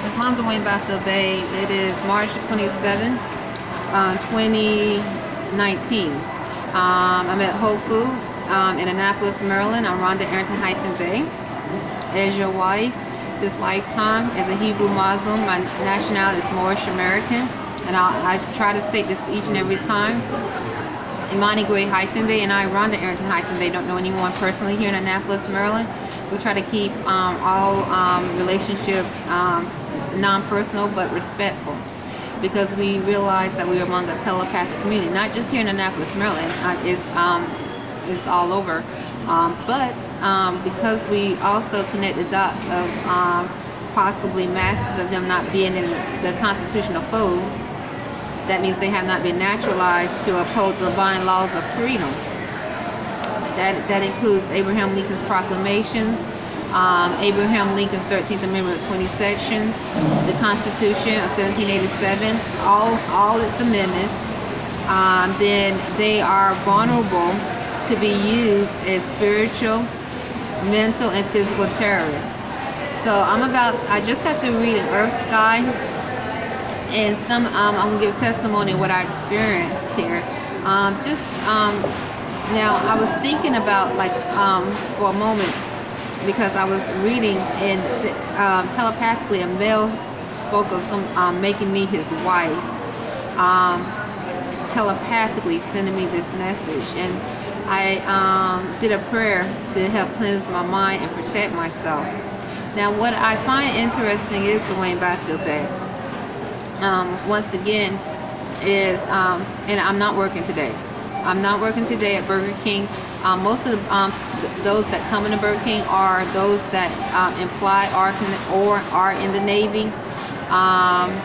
Islam Dwayne Bey. It is March 27, 2019. I'm at Whole Foods in Annapolis, Maryland. I'm Rhonda Arrington-Bey. As your wife, this lifetime, as a Hebrew Muslim, my nationality is Moorish American. And I try to state this each and every time. Imani Gray-Bey and I, Rhonda Arrington-Bey, don't know anyone personally here in Annapolis, Maryland. We try to keep all relationships non-personal but respectful, because we realize that we're among a telepathic community, not just here in Annapolis, Maryland. It's all over. But because we also connect the dots of possibly masses of them not being in the constitutional fold, that means they have not been naturalized to uphold the divine laws of freedom. That includes Abraham Lincoln's proclamations, Abraham Lincoln's 13th Amendment with 20 sections, the Constitution of 1787, all its amendments. Then they are vulnerable to be used as spiritual, mental, and physical terrorists. So I just got to read an Earth Sky, and I'm gonna give testimony of what I experienced here. Now I was thinking about, for a moment, because I was reading, and telepathically a male spoke of making me his wife, telepathically sending me this message, and I did a prayer to help cleanse my mind and protect myself. Now what I find interesting is Dwayne Bey. Once again, is and I'm not working today. I'm not working today at Burger King. Most of those that come into Burger King are those that imply are in the Navy,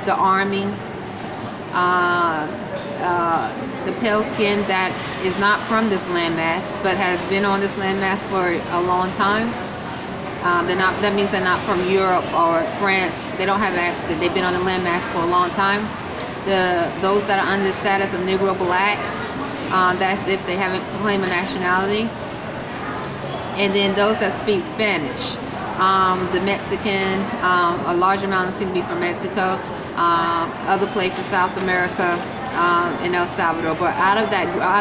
the Army, the pale skin that is not from this landmass but has been on this landmass for a long time. That means they're not from Europe or France. They don't have accent. They've been on the landmass for a long time. Those that are under the status of Negro Black, that's if they haven't claimed a nationality. And then those that speak Spanish. The Mexican, a large amount seem to be from Mexico. Other places, South America, and El Salvador. But out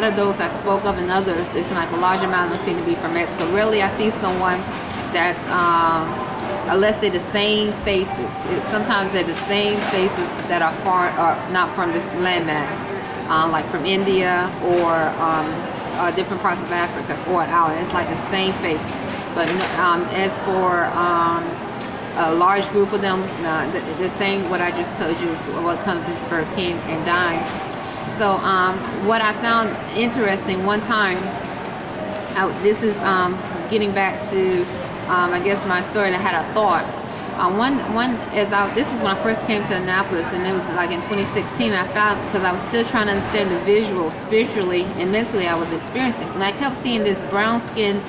of those I spoke of and others, it's like a large amount that seem to be from Mexico. Rarely I see someone that's unless they're the same faces. Sometimes they're the same faces that are not from this landmass, like from India or different parts of Africa or island. It's like the same face. But as for a large group of them, the same what I just told you is what comes into Burger King and dine. So what I found interesting one time, this is getting back to I guess my story, and I had a thought. This is when I first came to Annapolis, and it was like in 2016. And I found, because I was still trying to understand the visual, spiritually and mentally, I was experiencing, and I kept seeing this brown skin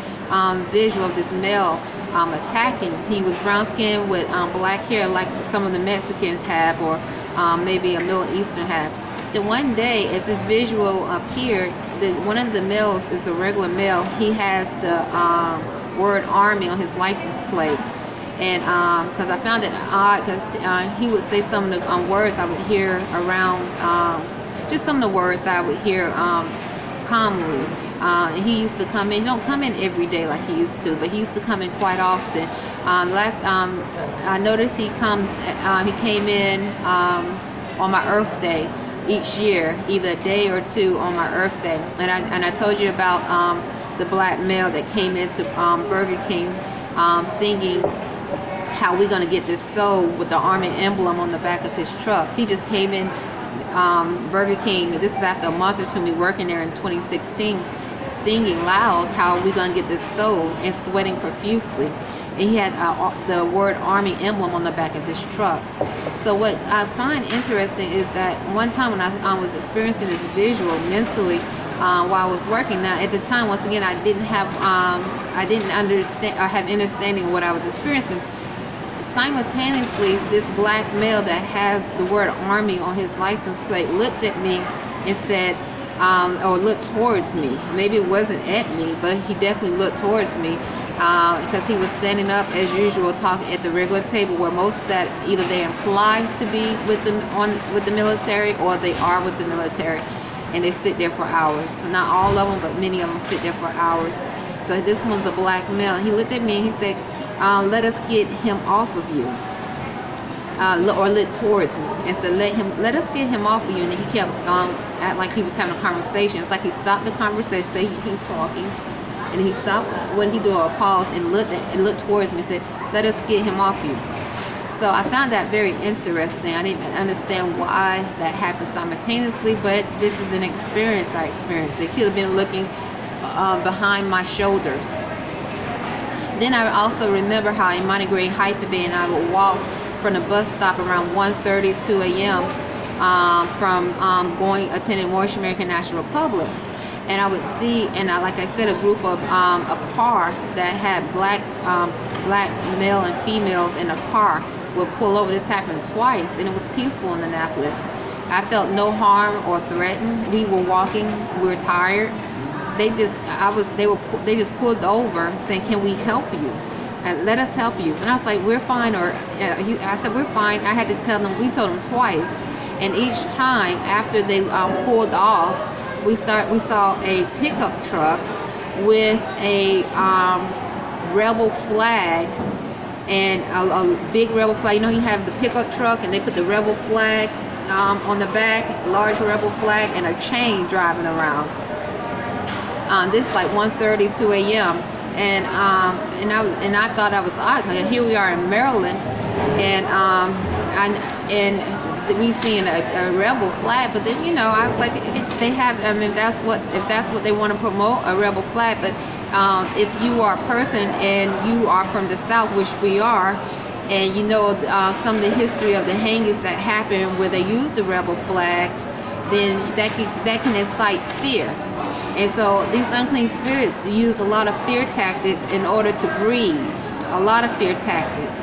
visual of this male attacking. He was brown skinned with black hair, like some of the Mexicans have, or maybe a Middle Eastern have. Then one day, as this visual appeared, one of the males is a regular male. He has the word Army on his license plate, and because I found it odd, because he would say some of the words I would hear around, just some of the words that I would hear commonly. And he used to come in. He don't come in every day like he used to, but he used to come in quite often. I noticed he came in on my Earth Day each year, either a day or two on my Earth Day. And I told you about the black male that came into Burger King singing how we gonna get this soul with the Army emblem on the back of his truck. He just came in Burger King. This is after a month or two of me working there in 2016, singing loud how we gonna get this soul, and sweating profusely. And he had the word Army emblem on the back of his truck. So what I find interesting is that one time when I was experiencing this visual mentally while I was working. Now at the time, once again, I didn't understand or have understanding of what I was experiencing. Simultaneously, this black male that has the word Army on his license plate looked at me and said, or looked towards me. Maybe it wasn't at me, but he definitely looked towards me, because he was standing up as usual, talking at the regular table, where most that either they imply to be with the military, or they are with the military, and they sit there for hours. So not all of them, but many of them sit there for hours. So this one's a black male. He looked at me and he said, "Let us get him off of you." Or looked towards me and said, let us get him off of you. And then he kept acting like he was having a conversation. It's like he stopped the conversation, so he's talking, and he stopped when he do a pause and looked towards me and said, "Let us get him off you." So I found that very interesting. I didn't understand why that happened simultaneously, but this is an experience I experienced. It could have been looking behind my shoulders. Then I also remember how in Monterey Bay, and I would walk from the bus stop around 1:32 a.m. From attending Morris American National Republic, and I would see, and like I said, a group of a car that had black male and females in a car would pull over. This happened twice, and it was peaceful in Annapolis. I felt no harm or threatened. We were walking. We were tired. They just pulled over saying, "Can we help you? Let us help you." And I was like, "We're fine." Or I said, "We're fine." I had to tell them. We told them twice, and each time after they pulled off, we saw a pickup truck with a rebel flag, and a big rebel flag. You know, you have the pickup truck, and they put the rebel flag on the back, large rebel flag, and a chain driving around. This is like 1:32 a.m. And I thought I was odd. Here we are in Maryland, and we seeing a rebel flag. But then, I was like, they have. I mean, if that's what they want to promote, a rebel flag. But if you are a person and you are from the South, which we are, and some of the history of the hangings that happened where they used the rebel flags, then that can incite fear. And so these unclean spirits use a lot of fear tactics in order to breed, a lot of fear tactics,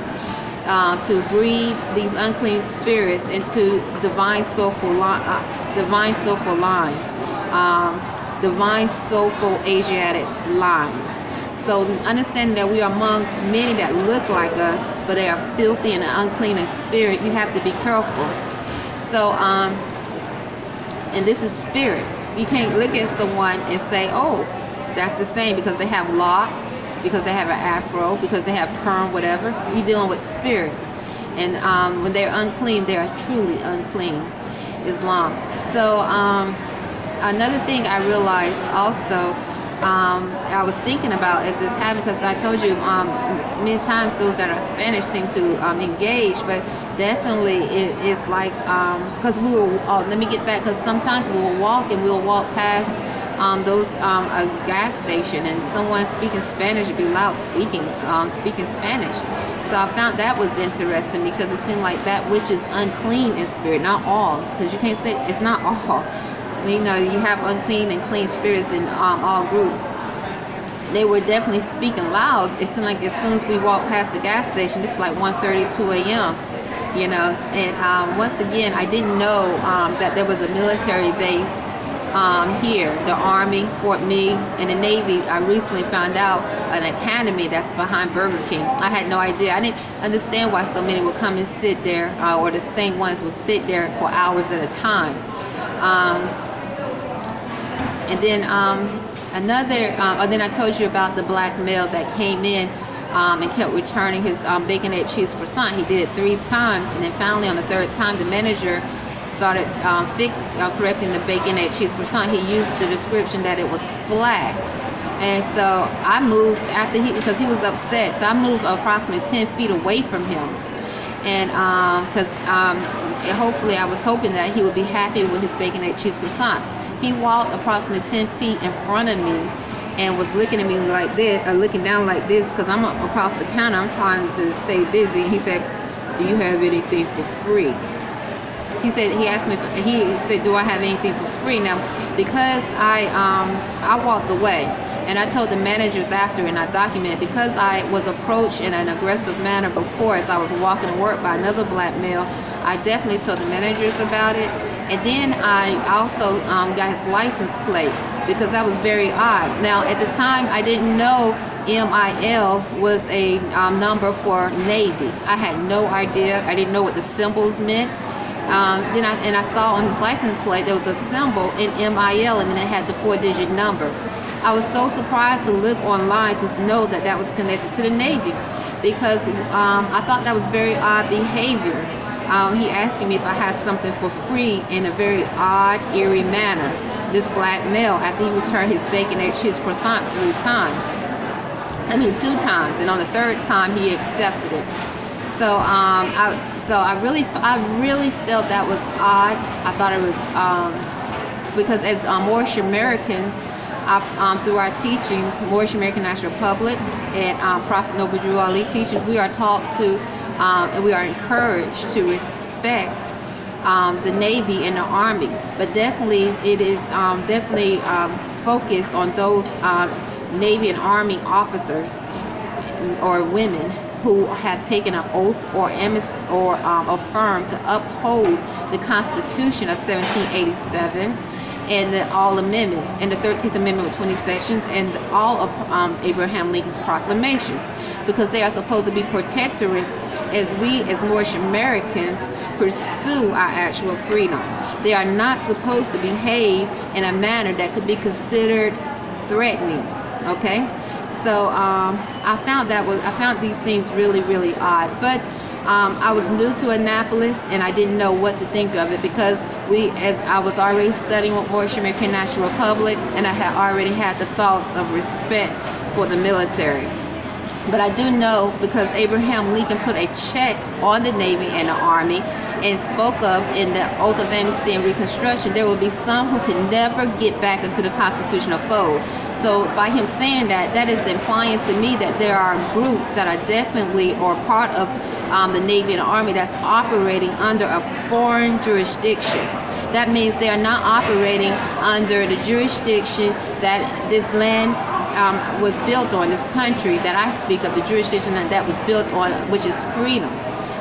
to breed these unclean spirits into divine soulful lines, divine soulful Asiatic lines. So understanding that we are among many that look like us, but they are filthy and unclean in spirit, you have to be careful. So, and this is spirit. You can't look at someone and say, "Oh, that's the same," because they have locks, because they have an afro, because they have perm, whatever. You're dealing with spirit. And when they're unclean, they are truly unclean. Islam. So another thing I realized also, I was thinking about as this happened, because I told you many times those that are Spanish seem to engage, but definitely it's like, because we will, let me get back, because sometimes we will walk and we'll walk past a gas station, and someone speaking Spanish would be loud speaking Spanish. So I found that was interesting, because it seemed like that which is unclean in spirit, not all, because you can't say it's not all. You have unclean and clean spirits in all groups. They were definitely speaking loud. It seemed like as soon as we walked past the gas station, this is like 1:32 a.m. And once again, I didn't know that there was a military base here, the Army, Fort Meade, and the Navy. I recently found out an academy that's behind Burger King. I had no idea. I didn't understand why so many would come and sit there, or the same ones would sit there for hours at a time. And then then I told you about the black male that came in and kept returning his bacon, egg, cheese croissant. He did it 3 times, and then finally on the 3rd time, the manager started correcting the bacon, egg, cheese croissant. He used the description that it was flat. And so I moved because he was upset. So I moved approximately 10 feet away from him. And because hopefully I was hoping that he would be happy with his bacon, egg, cheese croissant. He walked approximately 10 feet in front of me and was looking at me like this, looking down like this, because I'm across the counter. I'm trying to stay busy. He said, "Do you have anything for free?" He asked me, he said, "Do I have anything for free?" Now, because I walked away, and I told the managers after, and I documented, because I was approached in an aggressive manner before as I was walking to work by another black male. I definitely told the managers about it, And then I also got his license plate, because that was very odd. Now, at the time, I didn't know MIL was a number for Navy. I had no idea. I didn't know what the symbols meant. Then I saw on his license plate there was a symbol in MIL, and then it had the 4-digit number. I was so surprised to look online to know that that was connected to the Navy, because I thought that was very odd behavior. He asking me if I had something for free in a very odd, eerie manner. This black male, after he returned his bacon, egg, cheese croissant 2 times, and on the 3rd time he accepted it. So I really felt that was odd. I thought it was because as Moorish Americans, through our teachings, Moorish American National Republic and Prophet Noble Drew Ali teachings, we are taught to and we are encouraged to respect the Navy and the Army, but definitely it is focused on those Navy and Army officers or women who have taken an oath or affirmed to uphold the Constitution of 1787 and all amendments, and the 13th Amendment with 20 sections, and all of Abraham Lincoln's proclamations, because they are supposed to be protectorates as we as Moorish Americans pursue our actual freedom. They are not supposed to behave in a manner that could be considered threatening. Okay, so I found these things really odd, but I was new to Annapolis and I didn't know what to think of it, because I was already studying with Moorish American National Republic, and I had already had the thoughts of respect for the military. But I do know, because Abraham Lincoln put a check on the Navy and the Army and spoke of in the Oath of Amnesty and Reconstruction, there will be some who can never get back into the constitutional fold. So by him saying that, that is implying to me that there are groups that are definitely or part of the Navy and the Army that's operating under a foreign jurisdiction. That means they are not operating under the jurisdiction that this land was built on, this country that I speak of, the jurisdiction that was built on, which is freedom.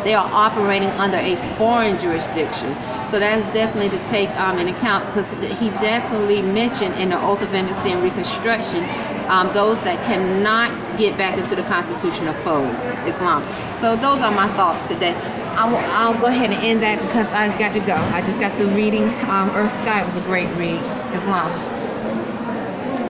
They are operating under a foreign jurisdiction. So that is definitely to take in account, because he definitely mentioned in the Oath of Amnesty and Reconstruction those that cannot get back into the constitutional fold, Islam. So those are my thoughts today. I'll go ahead and end that because I've got to go. I just got through reading Earth Sky. It was a great read, Islam.